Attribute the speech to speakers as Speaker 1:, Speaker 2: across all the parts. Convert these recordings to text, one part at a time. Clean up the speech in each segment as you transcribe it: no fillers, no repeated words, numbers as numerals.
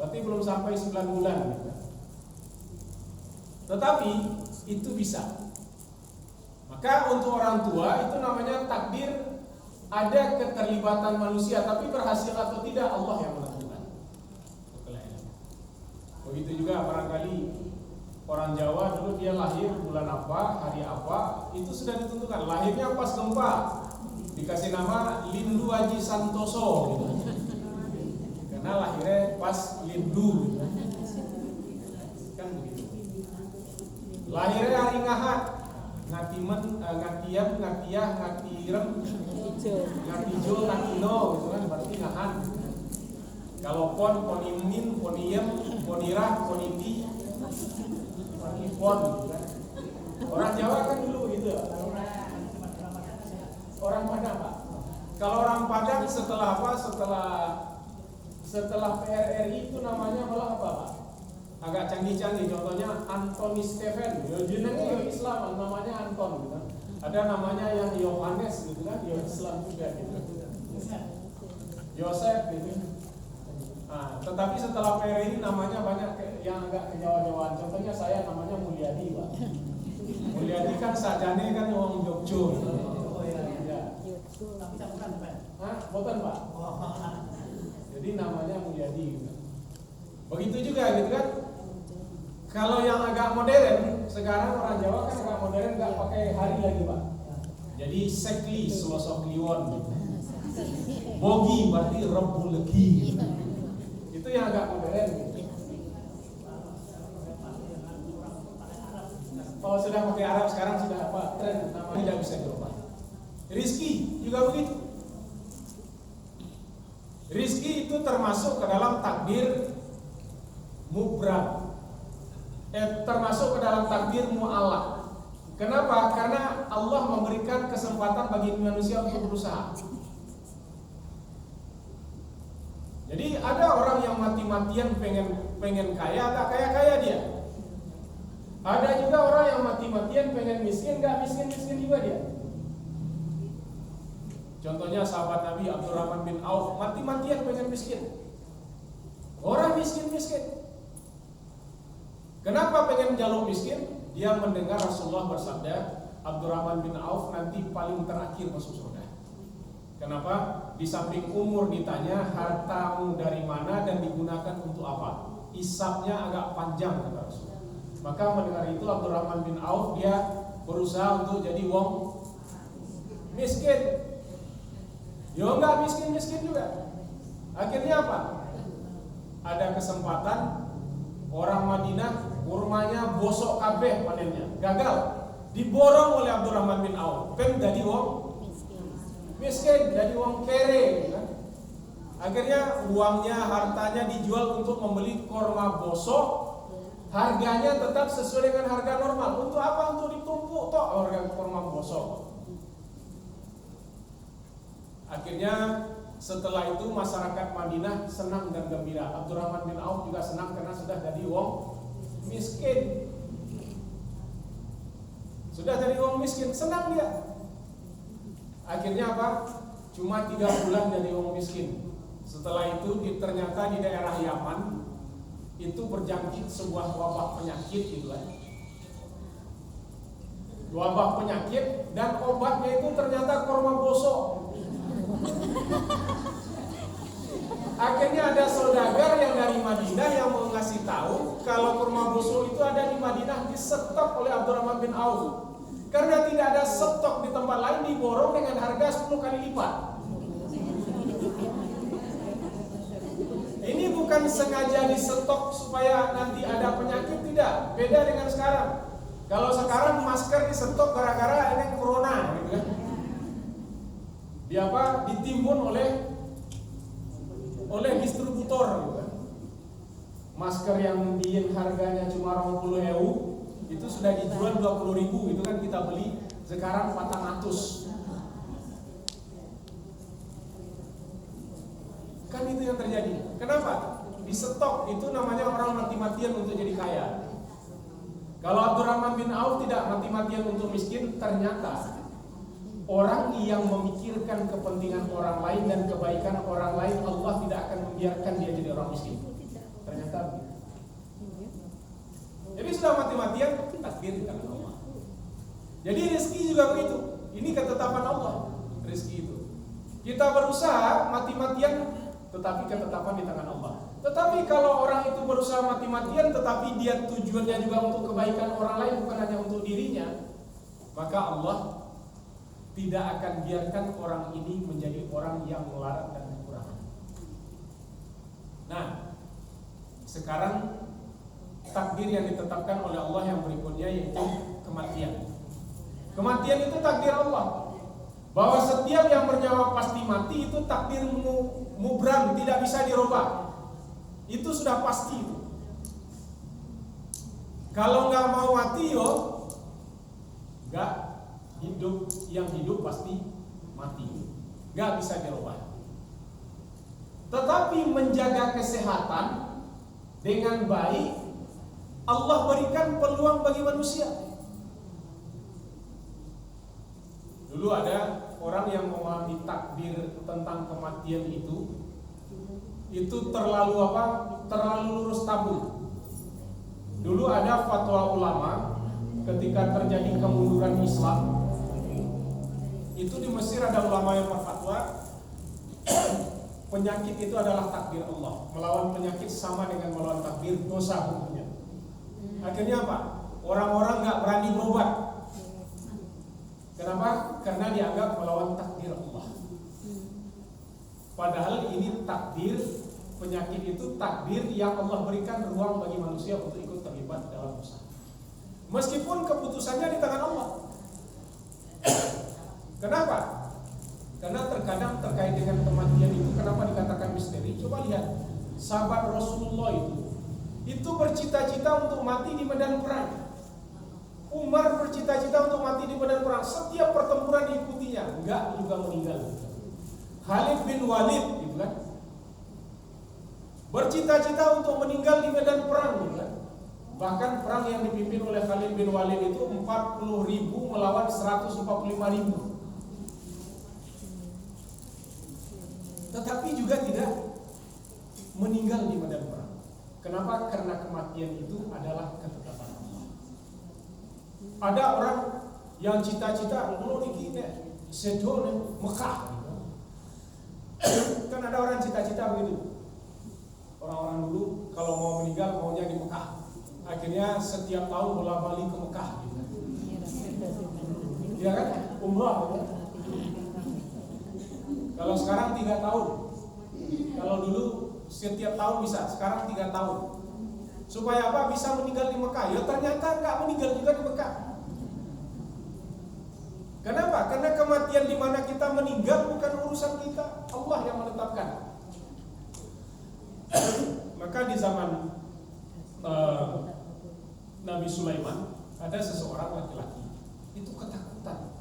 Speaker 1: Berarti belum sampai 9 bulan gitu. Tetapi itu bisa. Maka untuk orang tua itu namanya takdir, ada keterlibatan manusia, tapi berhasil atau tidak Allah yang menentukan. Begitu juga barangkali orang Jawa dulu dia lahir bulan apa, hari apa, itu sudah ditentukan. Lahirnya pas gempa, dikasih nama Lindu Haji Santoso gitu. Karena lahirnya pas Lindu gitu. Kan begitu. Lahirnya hari Ngahad, Ngatimen, Ngatian, Ngatiah, Ngatirem, Ngatijo, Ngatino gitu kan, berarti Ngahad. Kalau Ponimin, Poniem, Ponirah, Poniti, Ponipon gitu kan. Orang Jawa kan dulu gitu. Orang Padang Pak. Kalau orang Padang setelah apa? Setelah PRRI itu namanya malah apa Pak? Agak canggih-canggih. Contohnya Antoni Stephen. Jenengnya Islam, namanya Anton gitu kan. Ada namanya yang Yohanes gitu kan, Islam juga gitu. Yosef gitu. Nah, tetapi setelah PRRI namanya banyak yang agak kejawa-jawaan. Contohnya saya namanya Mulyadi Pak. Mulyadi kan sajane kan orang Jogjo gitu. Tapi bukan Pak. Hah? Bukan Pak. Jadi namanya Mulyadi gitu. Begitu juga gitu kan. Kalau yang agak modern, sekarang orang Jawa kan agak modern, nggak pakai hari lagi Pak. Jadi Sekli, Selosok Kliwon gitu. Bogi berarti Rebu Legi gitu. Itu yang agak modern gitu. Oh sudah pakai Arab, sekarang sudah apa? Tren, namanya tidak bisa dirubah. Rizki juga begitu. Rizki itu termasuk ke dalam takdir mubram, termasuk ke dalam takdir mu'allaq. Kenapa? Karena Allah memberikan kesempatan bagi manusia untuk berusaha. Jadi ada orang yang mati-matian pengen kaya, tak kaya dia. Ada juga orang yang mati-matian pengen miskin, gak miskin juga dia. Contohnya sahabat Nabi Abdurrahman bin Auf mati-matian pengen miskin. Orang miskin. Kenapa pengen jaluk miskin? Dia mendengar Rasulullah bersabda, Abdurrahman bin Auf nanti paling terakhir masuk surga. Kenapa? Di samping umur ditanya hartamu dari mana dan digunakan untuk apa. Hisabnya agak panjang kata Rasulullah. Maka mendengar itu Abdurrahman bin Auf dia berusaha untuk jadi wong miskin. Yo enggak miskin juga. Akhirnya apa? Ada kesempatan orang Madinah kurmanya bosok kabeh panennya, gagal. Diborong oleh Abdurrahman bin Auf. Jadi wong miskin, jadi wong kere kan? Akhirnya uangnya, hartanya dijual untuk membeli kurma bosok. Harganya tetap sesuai dengan harga normal. Untuk apa? Untuk ditumpuk toh harga kurma bosok. Akhirnya setelah itu masyarakat Madinah senang dan gembira. Abdurrahman bin Auf juga senang karena sudah jadi wong miskin. Sudah jadi wong miskin, senang dia. Akhirnya apa? Cuma 3 bulan jadi wong miskin. Setelah itu ternyata di daerah Yaman itu berjangkit sebuah wabah penyakit gitu kan. Wabah penyakit dan obatnya itu ternyata kurma bosok. Akhirnya ada saudagar yang dari Madinah yang mau ngasih tahu kalau kurma bosok itu ada di Madinah, disetok oleh Abdurrahman bin Auf. Karena tidak ada stok di tempat lain, diborong dengan harga 10 kali lipat. Ini bukan sengaja disetok supaya nanti ada penyakit, tidak. Beda dengan sekarang. Kalau sekarang masker disetok gara-gara ini corona gitu kan. Dia apa? Ditimbun oleh distributor gitu kan. Masker yang harganya cuma 20.000 itu sudah dijual 20.000 itu kan kita beli sekarang 400. Kan itu yang terjadi. Kenapa? Di stok itu namanya orang mati-matian untuk jadi kaya. Kalau Abdurrahman bin Auf tidak mati-matian untuk miskin, ternyata orang yang memikirkan kepentingan orang lain dan kebaikan orang lain, Allah tidak akan membiarkan dia jadi orang miskin. Ternyata begitu. Jadi sudah mati-matian takdir di tangan Allah. Jadi rezeki juga begitu. Ini ketetapan Allah, rezeki itu. Kita berusaha mati-matian, tetapi ketetapan di tangan Allah. Tetapi kalau orang itu berusaha mati-matian, tetapi dia tujuannya juga untuk kebaikan orang lain, bukan hanya untuk dirinya, maka Allah tidak akan biarkan orang ini menjadi orang yang melarat dan kekurangan. Nah, sekarang takdir yang ditetapkan oleh Allah yang berikutnya yaitu kematian. Kematian itu takdir Allah. Bahwa setiap yang bernyawa pasti mati, itu takdir mubram, tidak bisa dirubah. Itu sudah pasti itu. Kalau nggak mau mati, nggak hidup. Yang hidup pasti mati, nggak bisa dirubah. Tetapi menjaga kesehatan dengan baik, Allah berikan peluang bagi manusia. Dulu ada orang yang memahami takdir tentang kematian itu terlalu terlalu lurus tabung. Dulu ada fatwa ulama ketika terjadi kemunduran Islam. Itu di Mesir ada ulama yang berfatwa penyakit itu adalah takdir Allah. Melawan penyakit sama dengan melawan takdir, dosa hukumnya. Akhirnya apa? Orang-orang nggak berani berobat. Kenapa? Karena dianggap melawan takdir Allah. Padahal ini takdir, penyakit itu takdir yang Allah berikan ruang bagi manusia untuk ikut terlibat dalam usaha. Meskipun keputusannya di tangan Allah. Kenapa? Karena terkadang terkait dengan kematian itu, kenapa dikatakan misteri? Coba lihat, sahabat Rasulullah itu bercita-cita untuk mati di medan perang. Umar bercita-cita untuk mati di medan perang. Setiap pertempuran diikutinya, enggak juga meninggal. Khalid bin Walid, gitu kan? Bercita-cita untuk meninggal di medan perang, gitu kan? Bahkan perang yang dipimpin oleh Khalid bin Walid itu 40.000 melawan 145.000. Tetapi juga tidak meninggal di medan perang. Kenapa? Karena kematian itu adalah ketetapan Allah. Ada orang yang cita-cita mau niki sedone Mekah. Kan ada orang cita-cita begitu. Orang-orang dulu kalau mau meninggal maunya di Mekah. Akhirnya setiap tahun bola-balik ke Mekah gitu. Iya kan? Umrah gitu. Kalau sekarang 3 tahun. Kalau dulu setiap tahun bisa, sekarang 3 tahun. Supaya apa? Bisa meninggal di Mekah. Ya ternyata nggak meninggal juga di Mekah. Kenapa? Karena kematian di mana kita meninggal bukan urusan kita, Allah yang menetapkan. Maka di zaman Nabi Sulaiman ada seseorang laki-laki itu ketakutan.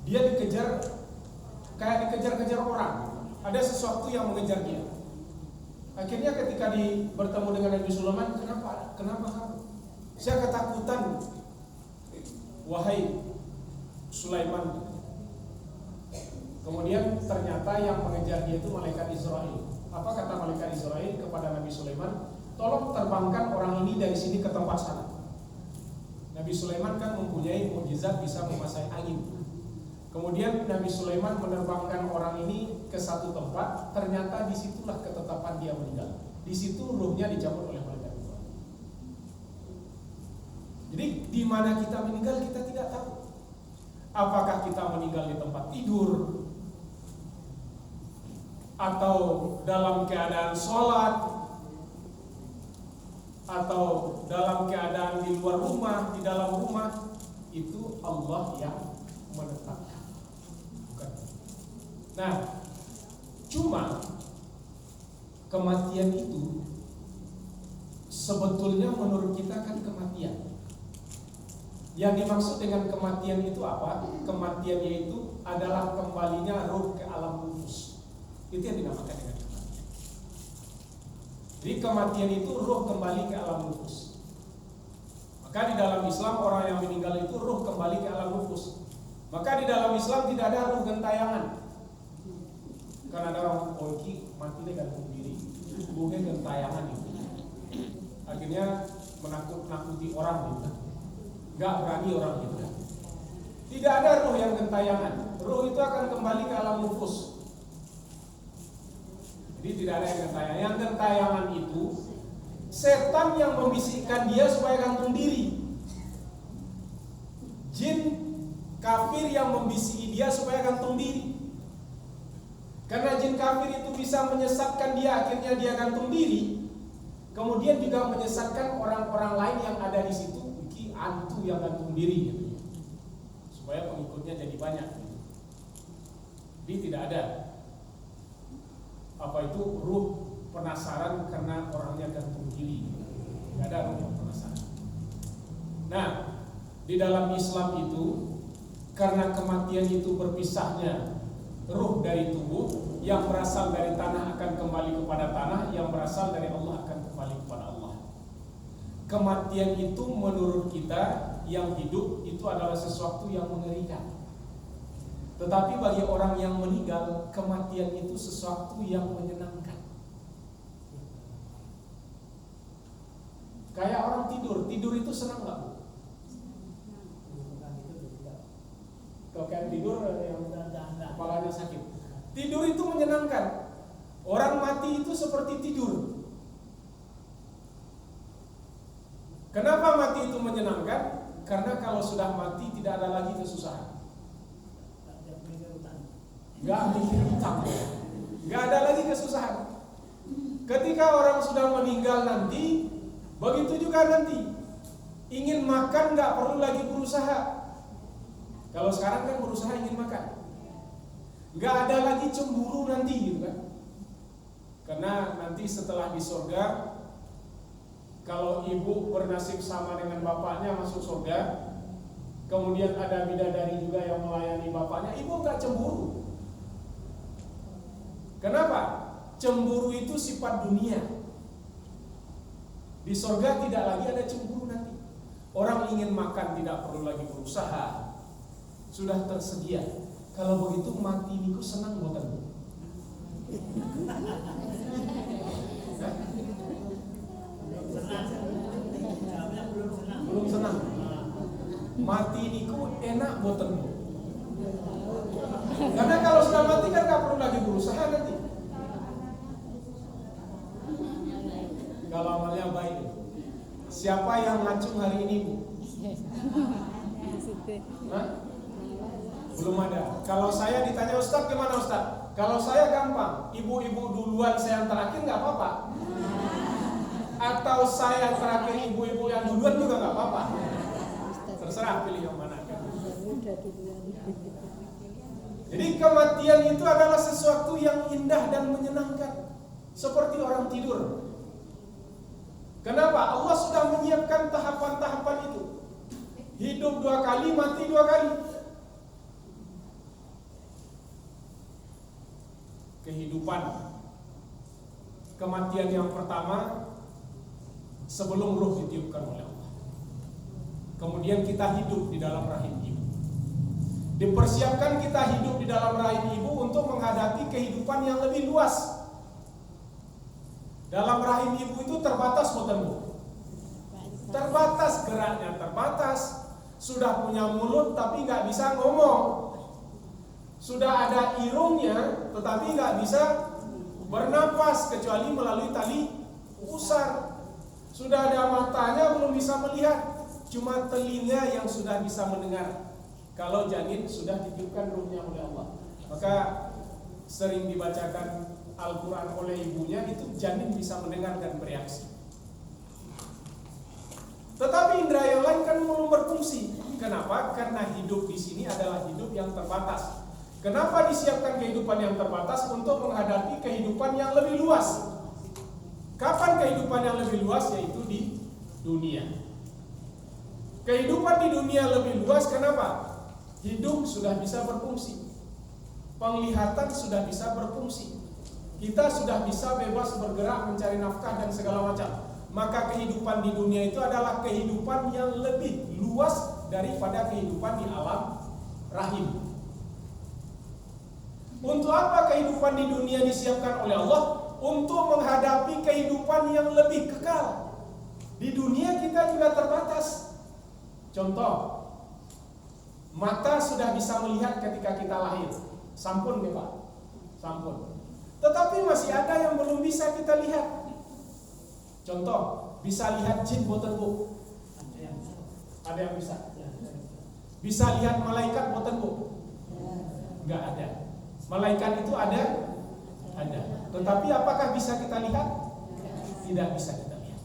Speaker 1: Dia dikejar kayak dikejar-kejar orang. Ada sesuatu yang mengejar dia. Akhirnya ketika bertemu dengan Nabi Sulaiman, kenapa kamu? Saya ketakutan, wahai Sulaiman. Kemudian ternyata yang mengejar dia itu malaikat Israel. Apa kata malaikat Israel kepada Nabi Sulaiman? Tolong terbangkan orang ini dari sini ke tempat sana. Nabi Sulaiman kan mempunyai mukjizat bisa menguasai angin. Kemudian Nabi Sulaiman menerbangkan orang ini ke satu tempat. Ternyata disitulah ketetapan dia meninggal. Di situ ruhnya dicabut oleh malaikat Israel. Jadi di mana kita meninggal kita tidak tahu. Apakah kita meninggal di tempat tidur, atau dalam keadaan sholat, atau dalam keadaan di luar rumah, di dalam rumah. Itu Allah yang menetapkan, bukan. Nah, cuma kematian itu sebetulnya menurut kita kan kematian. Yang dimaksud dengan kematian itu apa? Kematian yaitu adalah kembalinya ruh ke alam nufus. Itu yang dinamakan dengan kematian. Jadi kematian itu ruh kembali ke alam nufus. Maka di dalam Islam orang yang meninggal itu ruh kembali ke alam nufus. Maka di dalam Islam tidak ada ruh gentayangan. Karena ada orang mati dengan gantung diri, ruhnya gentayangan itu. akhirnya menakut-nakuti orang gitu. Nggak berani orang gitu. Tidak ada ruh yang gentayangan. Ruh itu akan kembali ke alam nufus. Jadi tidak ada yang gentayangan. Yang gentayangan itu setan yang membisikkan dia supaya gantung diri. Jin kafir yang membisiki dia supaya gantung diri. Karena jin kafir itu bisa menyesatkan dia, akhirnya dia gantung diri. Kemudian juga menyesatkan orang-orang lain yang ada di situ, iki antu yang gantung diri gitu. Supaya pengikutnya jadi banyak gitu. Jadi tidak ada apa itu ruh penasaran karena orangnya gantung diri. Tidak ada ruh yang penasaran. Nah, di dalam Islam itu karena kematian itu berpisahnya ruh dari tubuh, yang berasal dari tanah akan kembali kepada tanah, yang berasal dari Allah akan kembali kepada Allah. Kematian itu menurut kita yang hidup itu adalah sesuatu yang mengerikan. Tetapi bagi orang yang meninggal, kematian itu sesuatu yang menyenangkan. Kayak orang tidur itu senang nggak, Bu? Kalau kayak tidur yang kepalanya sakit, tidur itu menyenangkan. Orang mati itu seperti tidur. Kenapa mati itu menyenangkan? Karena kalau sudah mati tidak ada lagi kesusahan. Nggak mikir utang, nggak ada lagi kesusahan. Ketika orang sudah meninggal nanti, begitu juga nanti. Ingin makan nggak perlu lagi berusaha. Kalau sekarang kan berusaha ingin makan, nggak ada lagi cemburu nanti gitu kan. Karena nanti setelah di surga, kalau ibu bernasib sama dengan bapaknya masuk surga, kemudian ada bidadari juga yang melayani bapaknya, ibu nggak cemburu. Kenapa? Cemburu itu sifat dunia. Di surga tidak lagi ada cemburu nanti. Orang ingin makan tidak perlu lagi berusaha, sudah tersedia. Kalau begitu mati niku senang boten? Belum senang. Mati niku enak boten? Karena kalau sudah mati kan nggak perlu lagi berusaha nanti. Kalau amalnya baik. Siapa yang ngacung hari ini, Bu? Hah? Belum ada. Kalau saya ditanya Ustaz gimana Ustaz? Kalau saya gampang, ibu-ibu duluan saya yang terakhir nggak apa-apa. Atau saya terakhir ibu-ibu yang duluan juga nggak apa-apa. Terserah pilih yang mana kan. Jadi kematian itu adalah sesuatu yang indah dan menyenangkan, seperti orang tidur. Kenapa? Allah sudah menyiapkan tahapan-tahapan itu. Hidup 2 kali, mati 2 kali. Kehidupan, kematian yang pertama sebelum ruh ditiupkan oleh Allah. Kemudian kita hidup di dalam rahim ibu. Dipersiapkan kita hidup di dalam rahim ibu untuk menghadapi kehidupan yang lebih luas. Dalam rahim ibu itu terbatas boten, Bu? Terbatas, geraknya terbatas. Sudah punya mulut tapi nggak bisa ngomong. Sudah ada irungnya tetapi nggak bisa bernapas kecuali melalui tali pusar. Sudah ada matanya belum bisa melihat, cuma telinga yang sudah bisa mendengar. Kalau janin sudah ditiupkan ruhnya oleh Allah, maka sering dibacakan Al-Quran oleh ibunya, itu janin bisa mendengar dan bereaksi. Tetapi indera yang lain kan belum berfungsi. Kenapa? Karena hidup di sini adalah hidup yang terbatas. Kenapa disiapkan kehidupan yang terbatas? Untuk menghadapi kehidupan yang lebih luas. Kapan kehidupan yang lebih luas? Yaitu di dunia. Kehidupan di dunia lebih luas, kenapa? Hidup sudah bisa berfungsi, penglihatan sudah bisa berfungsi, kita sudah bisa bebas bergerak mencari nafkah dan segala macam. Maka kehidupan di dunia itu adalah kehidupan yang lebih luas daripada kehidupan di alam rahim. Untuk apa kehidupan di dunia disiapkan oleh Allah? Untuk menghadapi kehidupan yang lebih kekal. Di dunia kita juga terbatas. Contoh, mata sudah bisa melihat ketika kita lahir. Sampun nih Pak, sampun. Tetapi masih ada yang belum bisa kita lihat. Contoh, bisa lihat jin boten Bu? Ada yang bisa? Bisa lihat malaikat boten Bu? Enggak ada. Malaikat itu ada? Ada. Tetapi apakah bisa kita lihat? Tidak bisa kita lihat.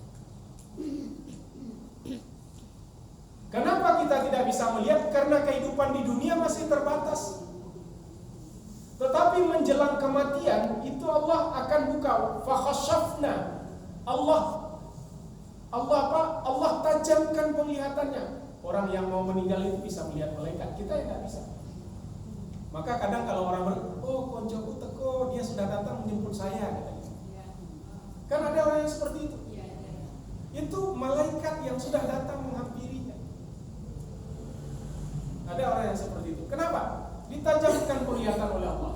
Speaker 1: Kenapa kita tidak bisa melihat? Karena kehidupan di dunia masih terbatas. Tetapi menjelang kematian itu Allah akan buka fakhashafna. Allah apa? Allah tajamkan penglihatannya. Orang yang mau meninggal itu bisa melihat malaikat, kita yang tidak bisa. Maka kadang kalau orang koncoku teko, dia sudah datang menjemput saya katanya. Kan ada orang yang seperti itu. Itu malaikat yang sudah datang menghampirinya. Ada orang yang seperti itu. Kenapa? Ditajamkan penglihatan oleh Allah.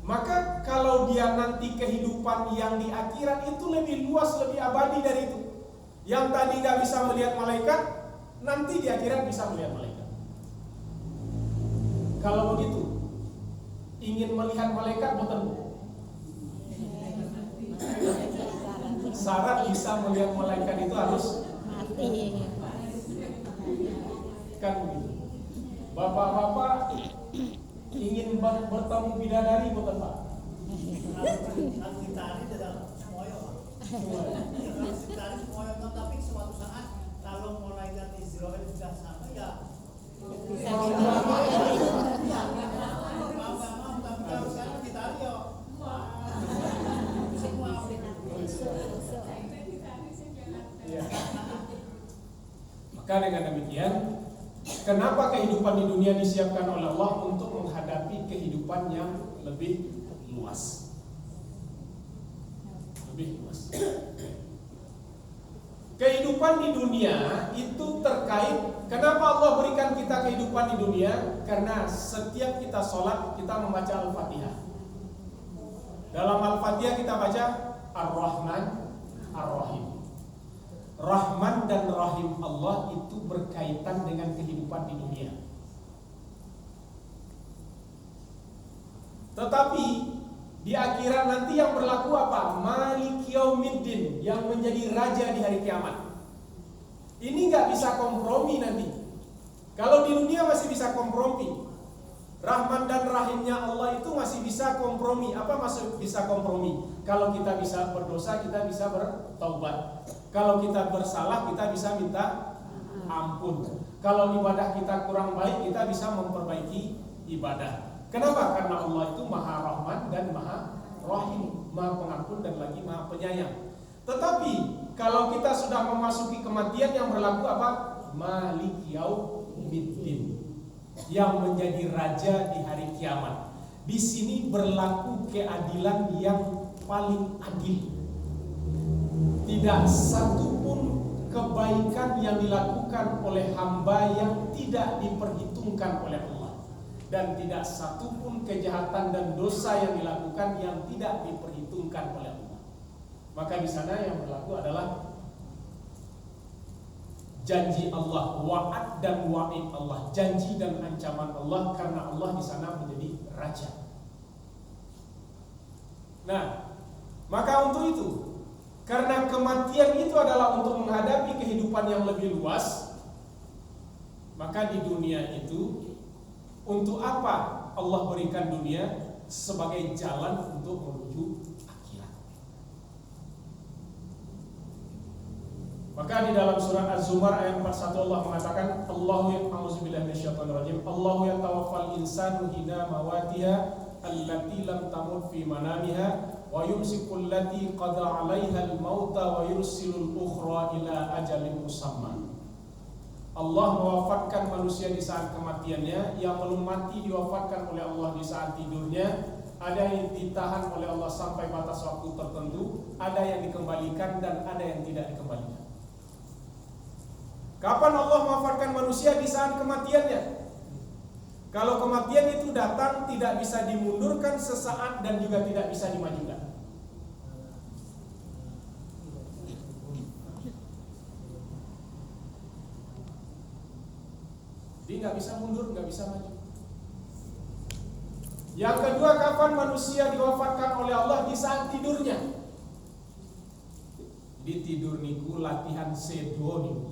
Speaker 1: Maka kalau dia nanti kehidupan yang di akhirat itu lebih luas, lebih abadi dari itu. Yang tadi gak bisa melihat malaikat, nanti di akhirat bisa melihat malaikat. Kalau begitu, ingin melihat malaikat boten? Syarat bisa melihat malaikat itu harus mati. Kan begitu. Bapak-bapak ingin bertemu bidadari boten Pak? Tapi suatu saat kalau malaikat Israel sudah sampai ya maka dengan demikian, kenapa kehidupan di dunia disiapkan oleh Allah untuk menghadapi kehidupan yang lebih luas. Lebih luas. Kehidupan di dunia itu terkait, kenapa Allah berikan kita kehidupan di dunia? Karena setiap kita sholat, kita membaca Al-Fatihah. Dalam Al-Fatihah kita baca Ar-Rahman, Ar-Rahim. Rahman dan Rahim Allah itu berkaitan dengan kehidupan di dunia. Tetapi di akhirat nanti yang berlaku apa? Malik Yaumiddin, yang menjadi raja di hari kiamat. Ini nggak bisa kompromi nanti. Kalau di dunia masih bisa kompromi, Rahman dan Rahimnya Allah itu masih bisa kompromi. Apa maksud bisa kompromi? Kalau kita bisa berdosa, kita bisa bertaubat. Kalau kita bersalah, kita bisa minta ampun. Kalau ibadah kita kurang baik, kita bisa memperbaiki ibadah. Kenapa? Karena Allah itu Maha Rahman dan Maha Rahim, Maha Pengampun dan lagi Maha Penyayang. Tetapi kalau kita sudah memasuki kematian, yang berlaku apa? Malik Yaumiddin, yang menjadi raja di hari kiamat. Di sini berlaku keadilan yang paling adil. Tidak satu pun kebaikan yang dilakukan oleh hamba yang tidak diperhitungkan oleh Allah, dan tidak satu pun kejahatan dan dosa yang dilakukan yang tidak diperhitungkan oleh Allah. Maka di sana yang berlaku adalah janji Allah, wa'ad dan wa'id Allah, janji dan ancaman Allah, karena Allah di sana menjadi raja. Nah, maka untuk itu, karena kematian itu adalah untuk menghadapi kehidupan yang lebih luas, maka di dunia itu, untuk apa Allah berikan dunia? Sebagai jalan untuk menuju akhirat. Maka di dalam surat Az-Zumar ayat 41 Allah mengatakan, Allahu ya'udzubillahi minasyaitonirrajim, Allahu yatawaffal insanu hina mawatiha allati lam tamut fi manamiha wa yumsiku allati qada 'alaiha al-mauta wa yursilul ukhra ila ajalin musamma. Allah mewafatkan manusia di saat kematiannya, yang belum mati diwafatkan oleh Allah di saat tidurnya, ada yang ditahan oleh Allah sampai batas waktu tertentu, ada yang dikembalikan dan ada yang tidak dikembalikan. Kapan Allah mewafatkan manusia? Di saat kematiannya. Kalau kematian itu datang, tidak bisa dimundurkan sesaat dan juga tidak bisa dimajukan. Dia nggak bisa mundur, nggak bisa maju. Yang kedua, kapan manusia diwafatkan oleh Allah? Di saat tidurnya. Di tidur niku latihan sedo niku.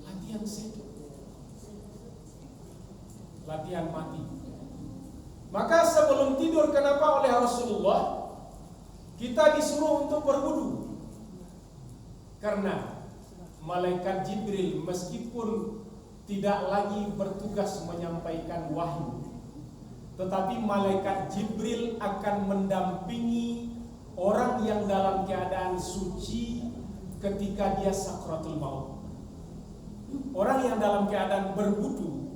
Speaker 1: Latihan sedo. Latihan mati. Maka sebelum tidur, kenapa oleh Rasulullah kita disuruh untuk berwudu? Karena malaikat Jibril meskipun tidak lagi bertugas menyampaikan wahyu, tetapi malaikat Jibril akan mendampingi orang yang dalam keadaan suci ketika dia sakratul maut. Orang yang dalam keadaan berwudu,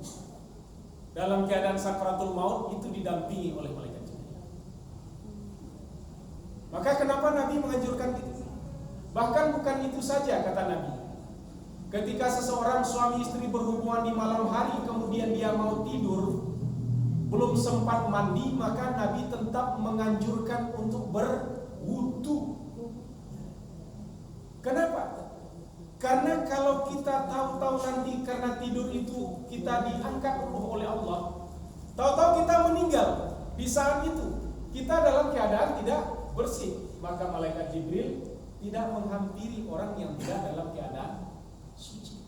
Speaker 1: dalam keadaan sakratul maut itu didampingi oleh malaikat Jibril. Maka kenapa Nabi menganjurkan itu? Bahkan bukan itu saja, kata Nabi. Ketika seseorang suami istri berhubungan di malam hari, kemudian dia mau tidur, belum sempat mandi, maka Nabi tetap menganjurkan untuk berwudu. Kenapa? Karena kalau kita tahu-tahu nanti karena tidur itu kita diangkat ruh oleh Allah, tahu-tahu kita meninggal di saat itu, kita dalam keadaan tidak bersih, maka malaikat Jibril tidak menghampiri orang yang tidak dalam keadaan suci.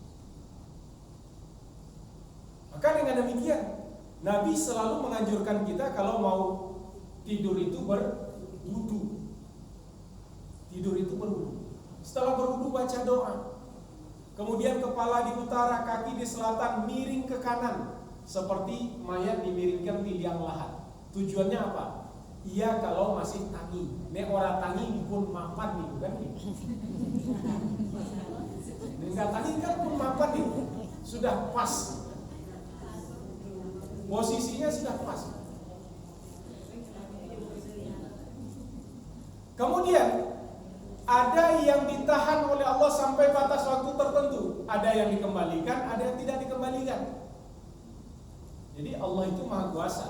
Speaker 1: Maka dengan demikian Nabi selalu menganjurkan kita kalau mau tidur itu berwudu. Tidur itu berwudu. Setelah berwudu baca doa. Kemudian kepala di utara, kaki di selatan, miring ke kanan seperti mayat dimiringkan di liang lahat. Tujuannya apa? Iya kalau masih tangi. Nek ora tangi pun mapan nih, kan nih. Enggak tangi kan pun mapan nih. Sudah pas. Posisinya sudah pas. Kemudian ada yang ditahan oleh Allah sampai batas waktu tertentu, ada yang dikembalikan, ada yang tidak dikembalikan. Jadi Allah itu Maha Kuasa.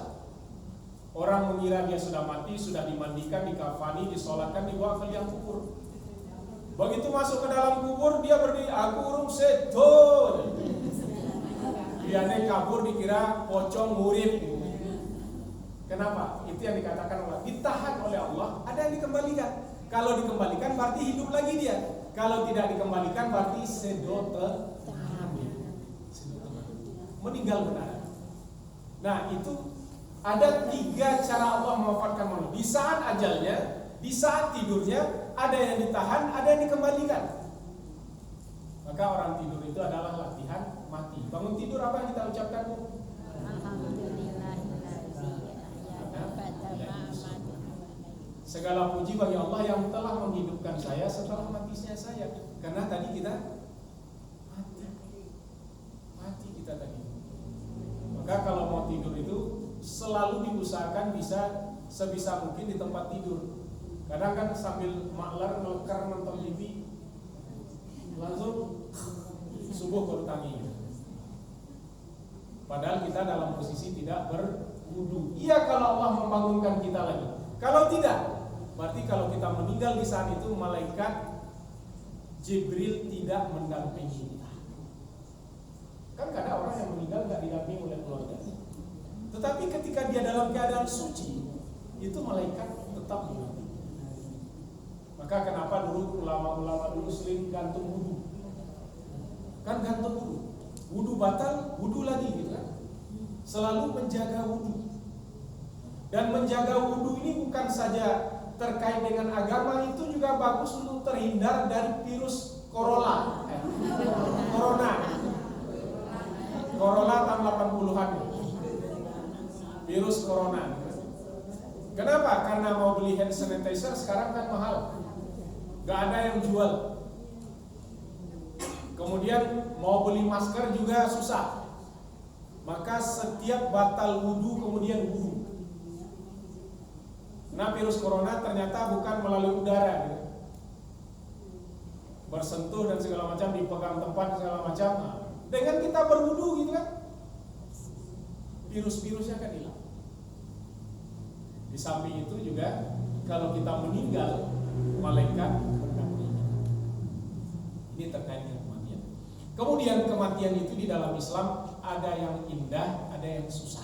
Speaker 1: Orang mengira dia sudah mati, sudah dimandikan, dikafani, disolatkan, dibawa ke liang kubur. Begitu masuk ke dalam kubur, dia berdiri, aku urung setor. Dia kabur dikira pocong murid. Kenapa? Itu yang dikatakan Allah. Ditahan oleh Allah, ada yang dikembalikan. Kalau dikembalikan berarti hidup lagi dia. Kalau tidak dikembalikan berarti sedote meninggal benar. Nah itu ada 3 cara Allah mewafatkan manusia. Di saat ajalnya, di saat tidurnya, ada yang ditahan, ada yang dikembalikan. Maka orang tidur itu adalah latihan mati. Bangun tidur apa yang kita ucapkan? Segala puji bagi Allah yang telah menghidupkan saya setelah matinya saya. Karena tadi kita mati kita tadi. Maka kalau mau tidur itu selalu diusahakan bisa sebisa mungkin di tempat tidur. Kadang kan sambil maklar ngelekar nonton TV, langsung subuh baru tangi. Padahal kita dalam posisi tidak berwudu. Iya kalau Allah membangunkan kita lagi. Kalau tidak, berarti kalau kita meninggal di saat itu malaikat Jibril tidak mendampingi kita. Kan kadang orang yang meninggal tidak didampingi oleh keluarga. Tetapi ketika dia dalam keadaan suci, itu malaikat tetap mendampingi. Maka kenapa dulu ulama-ulama dulu sering gantung wudu? Kan gantung wudu. Wudu batal, wudu lagi gitu kan. Selalu menjaga wudu. Dan menjaga wudu ini bukan saja terkait dengan agama, itu juga bagus untuk terhindar dari virus corona. Corona tahun 80-an. Virus corona. Kenapa? Karena mau beli hand sanitizer sekarang kan mahal. Gak ada yang jual. Kemudian mau beli masker juga susah. Maka setiap batal wudu kemudian wudu. Nah virus corona ternyata bukan melalui udara gitu. Bersentuh dan segala macam, dipegang tempat segala macam. Nah, dengan kita berwudu gitu kan, virus-virusnya akan hilang. Di samping itu juga kalau kita meninggal, malaikat mendampingi. Ini terkait dengan kematian. Kemudian kematian itu di dalam Islam ada yang indah, ada yang susah.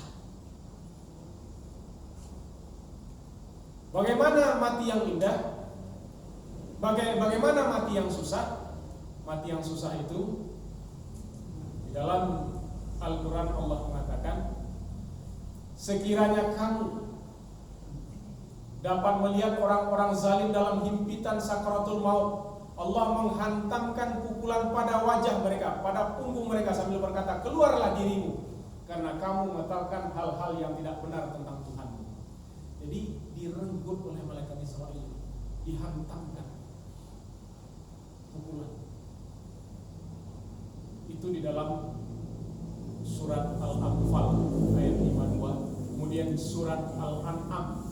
Speaker 1: Bagaimana mati yang indah? Bagaimana mati yang susah? Mati yang susah itu di dalam Al-Quran Allah mengatakan, sekiranya kamu dapat melihat orang-orang zalim dalam himpitan sakaratul maut, Allah menghantamkan pukulan pada wajah mereka, pada punggung mereka sambil berkata, keluarlah dirimu, karena kamu mengatakan hal-hal yang tidak benar tentang Tuhanmu. Jadi direnggut oleh malaikat Israel, dihantamkan pukulan. Itu di dalam surat Al-Anfal ayat 52. Kemudian surat Al-An'am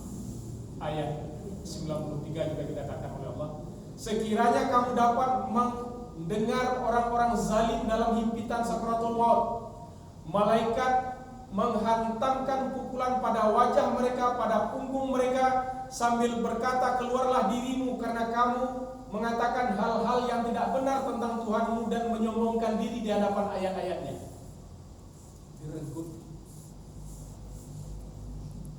Speaker 1: ayat 93 juga dikatakan oleh Allah, sekiranya kamu dapat mendengar orang-orang zalim dalam himpitan sakaratul maut, malaikat menghantamkan pukulan pada wajah mereka, pada punggung mereka sambil berkata, keluarlah dirimu karena kamu mengatakan hal-hal yang tidak benar tentang Tuhanmu dan menyombongkan diri di hadapan ayat-ayatnya. Direnggut.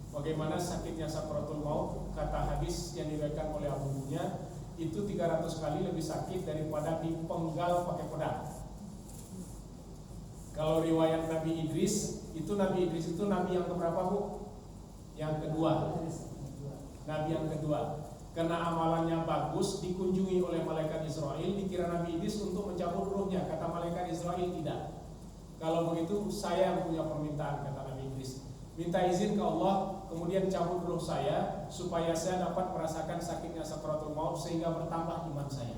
Speaker 1: Bagaimana sakitnya sakaratul maut? Kata hadis yang diriwayatkan oleh Abu Hurairah, itu 300 kali lebih sakit daripada dipenggal pakai pedang. Kalau riwayat Nabi Idris itu nabi yang keberapa, Bu? Yang kedua. Nabi yang kedua. Karena amalannya bagus, dikunjungi oleh malaikat Israel, dikira Nabi Idris untuk mencabut ruhnya. Kata malaikat Israel, tidak. Kalau begitu saya yang punya permintaan, kata Nabi Idris. Minta izin ke Allah, kemudian cabut ruh saya supaya saya dapat merasakan sakitnya sakaratul maut sehingga bertambah iman saya.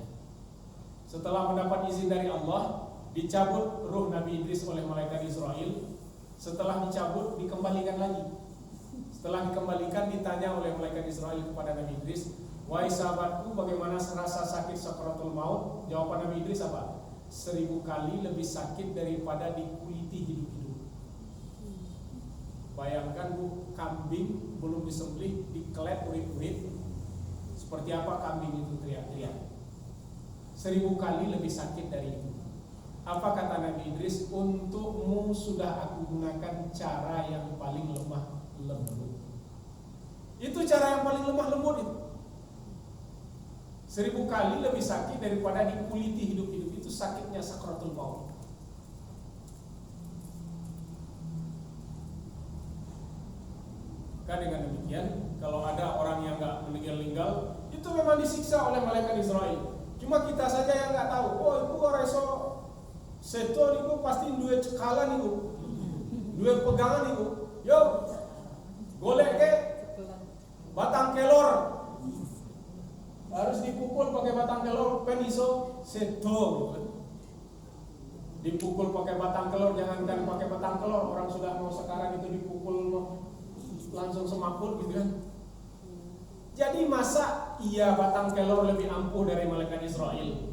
Speaker 1: Setelah mendapat izin dari Allah, dicabut ruh Nabi Idris oleh malaikat Israel. Setelah dicabut, dikembalikan lagi. Setelah dikembalikan, ditanya oleh malaikat Israel kepada Nabi Idris, wahai sahabatku, bagaimana rasa sakit sakaratul maut? Jawaban Nabi Idris apa? 1000 kali lebih sakit daripada dikuliti hidup-hidup. Bayangkan, Bu, kambing belum disembelih, dikelet urit-urit. Seperti apa kambing itu teriak-teriak? 1000 kali lebih sakit dari itu. Apa kata Nabi Idris? Untukmu sudah aku gunakan cara yang paling lemah lembut. Itu cara yang paling lemah lembut itu. 1000 kali lebih sakit daripada dikuliti hidup-hidup. Itu sakitnya sakaratul maut. Kan dengan demikian, kalau ada orang yang nggak meninggal-ninggal, itu memang disiksa oleh malaikat Israel. Cuma kita saja yang nggak tahu. Oh, itu orang iso seto niku pasti duwe cekalan niku, duwe pegangan niku. Yo, golek ke batang kelor, harus dipukul pakai batang kelor, pen iso seto. Dipukul pakai batang kelor, jangankan pakai batang kelor, orang sudah mau sekarang itu dipukul langsung semaput gitu kan. Jadi masa iya batang kelor lebih ampuh dari malaikat Israel?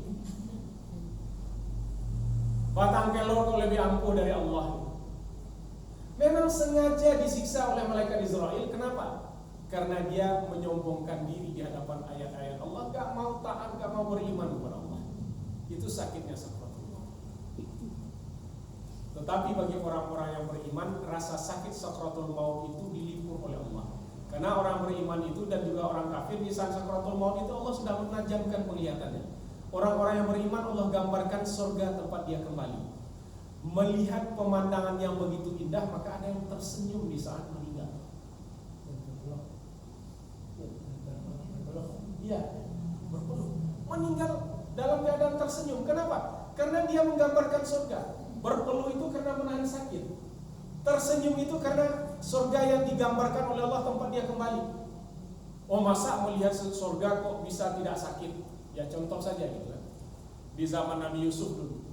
Speaker 1: Batang kelor itu lebih ampuh dari Allah. Memang sengaja disiksa oleh malaikat Israel. Kenapa? Karena dia menyombongkan diri di hadapan ayat-ayat Allah, gak mau taat, gak mau beriman kepada Allah. Itu sakitnya sakaratul maut. Tetapi bagi orang-orang yang beriman, rasa sakit sakaratul maut itu dilipur oleh Allah. Karena orang beriman itu dan juga orang kafir di saat sakaratul maut itu Allah sudah menajamkan penglihatannya. Orang-orang yang beriman Allah gambarkan surga tempat dia kembali. Melihat pemandangan yang begitu indah, maka ada yang tersenyum di saat meninggal. Iya, berpeluh. Meninggal dalam keadaan tersenyum. Kenapa? Karena dia menggambarkan surga. Berpeluh itu karena menahan sakit. Tersenyum itu karena surga yang digambarkan oleh Allah tempat dia kembali. Oh, masa melihat surga kok bisa tidak sakit? Ya contoh saja gitu kan. Di zaman Nabi Yusuf dulu.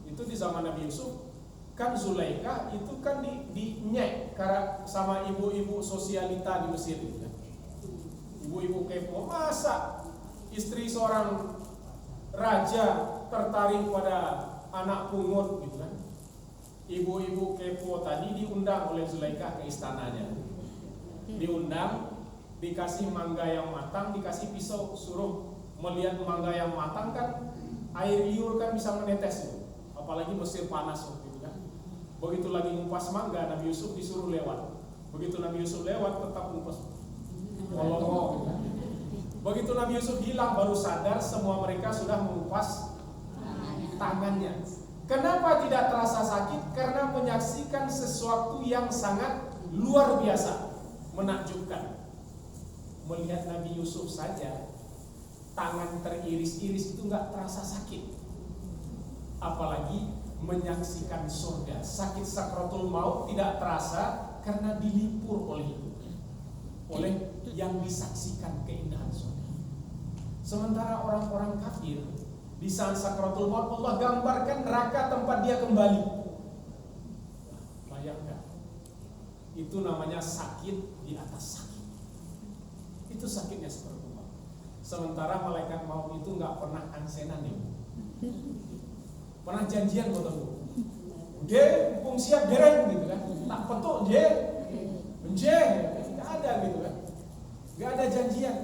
Speaker 1: Itu di zaman Nabi Yusuf kan Zulaikha itu kan dinyek sama ibu-ibu sosialita di Mesir gitu kan. Ibu-ibu kepo, masa istri seorang raja tertarik pada anak pungut gitu kan. Ibu-ibu kepo tadi diundang oleh Zulaikha ke istananya. Diundang, dikasih mangga yang matang, dikasih pisau, suruh melihat mangga yang matang kan air liur kan bisa menetes itu. Apalagi Mesir panas waktu itu kan. Begitu lagi ngupas mangga, Nabi Yusuf disuruh lewat. Begitu Nabi Yusuf lewat, tetap ngupas. Gitu kan. Begitu Nabi Yusuf hilang, baru sadar semua mereka sudah mengupas tangannya. Kenapa tidak terasa sakit? Karena menyaksikan sesuatu yang sangat luar biasa, menakjubkan. Melihat Nabi Yusuf saja, tangan teriris-iris itu nggak terasa sakit. Apalagi menyaksikan surga. Sakit sakratul maut tidak terasa karena dilipur oleh yang disaksikan keindahan surga. Sementara orang-orang kafir di saat sakratul maut Allah gambarkan neraka tempat dia kembali. Bayangkan, itu namanya sakit di atas sakit. Itu sakitnya sakratul maut. Sementara malaikat maut itu nggak pernah ansenan nih. Pernah janjian ketemu. Dia pun siap dereng gitu kan. Tak petuk dia. Nggak ada gitu kan. Nggak ada janjian.